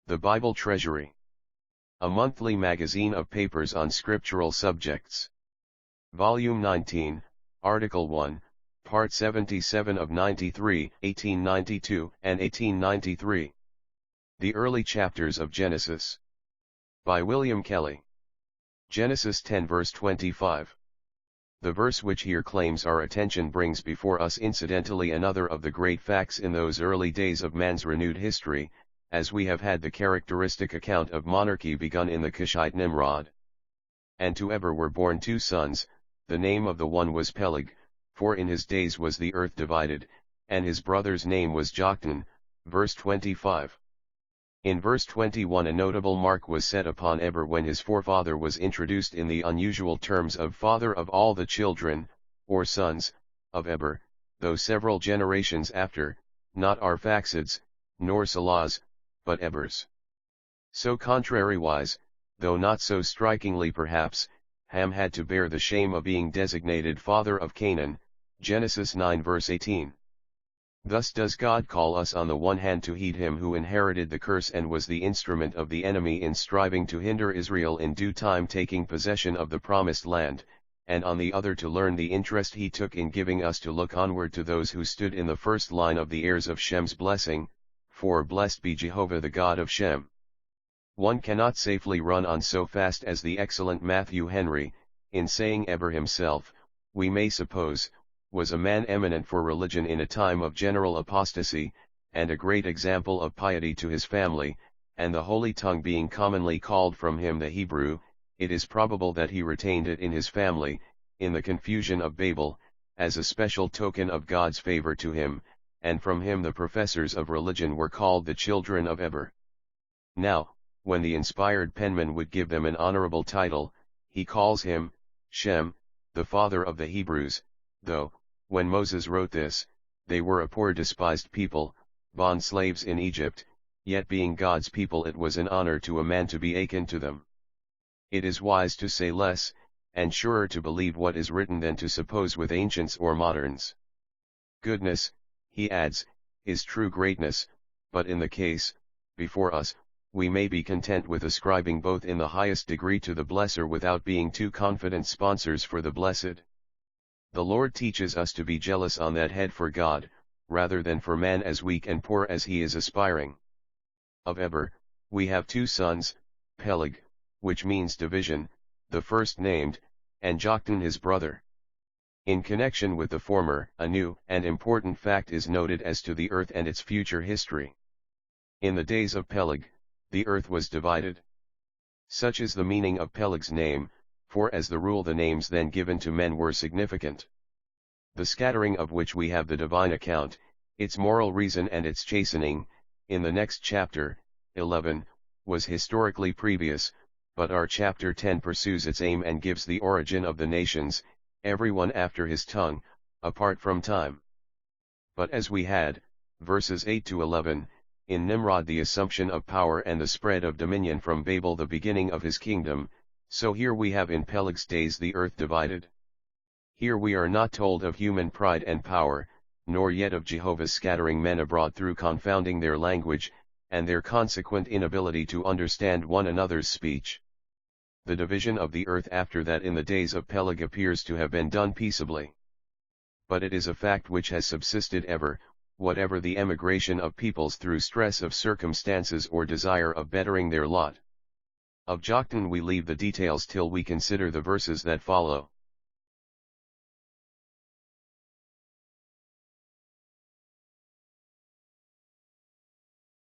The Bible Treasury. A monthly magazine of papers on scriptural subjects. Volume 19, Article 1, Part 77 of 93, 1892 and 1893. The Early Chapters of Genesis. By William Kelly. Genesis 10 verse 25. The verse which here claims our attention brings before us incidentally another of the great facts in those early days of man's renewed history, as we have had the characteristic account of monarchy begun in the Cushite Nimrod. And to Eber were born two sons, the name of the one was Peleg, for in his days was the earth divided, and his brother's name was Joktan, verse 25. In verse 21 a notable mark was set upon Eber when his forefather was introduced in the unusual terms of father of all the children, or sons, of Eber, though several generations after, not Arphaxids, nor Salahs, but Ebers. So contrariwise, though not so strikingly perhaps, Ham had to bear the shame of being designated father of Canaan, Genesis 9 verse 18. Thus does God call us on the one hand to heed him who inherited the curse and was the instrument of the enemy in striving to hinder Israel in due time taking possession of the promised land, and on the other to learn the interest he took in giving us to look onward to those who stood in the first line of the heirs of Shem's blessing, for blessed be Jehovah the God of Shem. One cannot safely run on so fast as the excellent Matthew Henry, in saying Eber himself, we may suppose, was a man eminent for religion in a time of general apostasy, and a great example of piety to his family, and the holy tongue being commonly called from him the Hebrew, it is probable that he retained it in his family, in the confusion of Babel, as a special token of God's favor to him, and from him the professors of religion were called the children of Eber. Now, when the inspired penman would give them an honorable title, he calls him, Shem, the father of the Hebrews, though, when Moses wrote this, they were a poor despised people, bond slaves in Egypt, yet being God's people it was an honor to a man to be akin to them. It is wise to say less, and surer to believe what is written than to suppose with ancients or moderns. Goodness, he adds, is true greatness, but in the case, before us, we may be content with ascribing both in the highest degree to the Blesser without being too confident sponsors for the blessed. The Lord teaches us to be jealous on that head for God, rather than for man as weak and poor as he is aspiring. Of Eber, we have two sons, Peleg, which means division, the first named, and Joktan his brother. In connection with the former, a new and important fact is noted as to the earth and its future history. In the days of Peleg, the earth was divided. Such is the meaning of Peleg's name, for as the rule the names then given to men were significant. The scattering of which we have the divine account, its moral reason and its chastening, in the next chapter, 11, was historically previous, but our chapter 10 pursues its aim and gives the origin of the nations, everyone after his tongue, apart from time. But as we had, verses 8 to 11, in Nimrod the assumption of power and the spread of dominion from Babel the beginning of his kingdom, so here we have in Peleg's days the earth divided. Here we are not told of human pride and power, nor yet of Jehovah's scattering men abroad through confounding their language, and their consequent inability to understand one another's speech. The division of the earth after that in the days of Peleg appears to have been done peaceably. But it is a fact which has subsisted ever, whatever the emigration of peoples through stress of circumstances or desire of bettering their lot. Of Joktan we leave the details till we consider the verses that follow.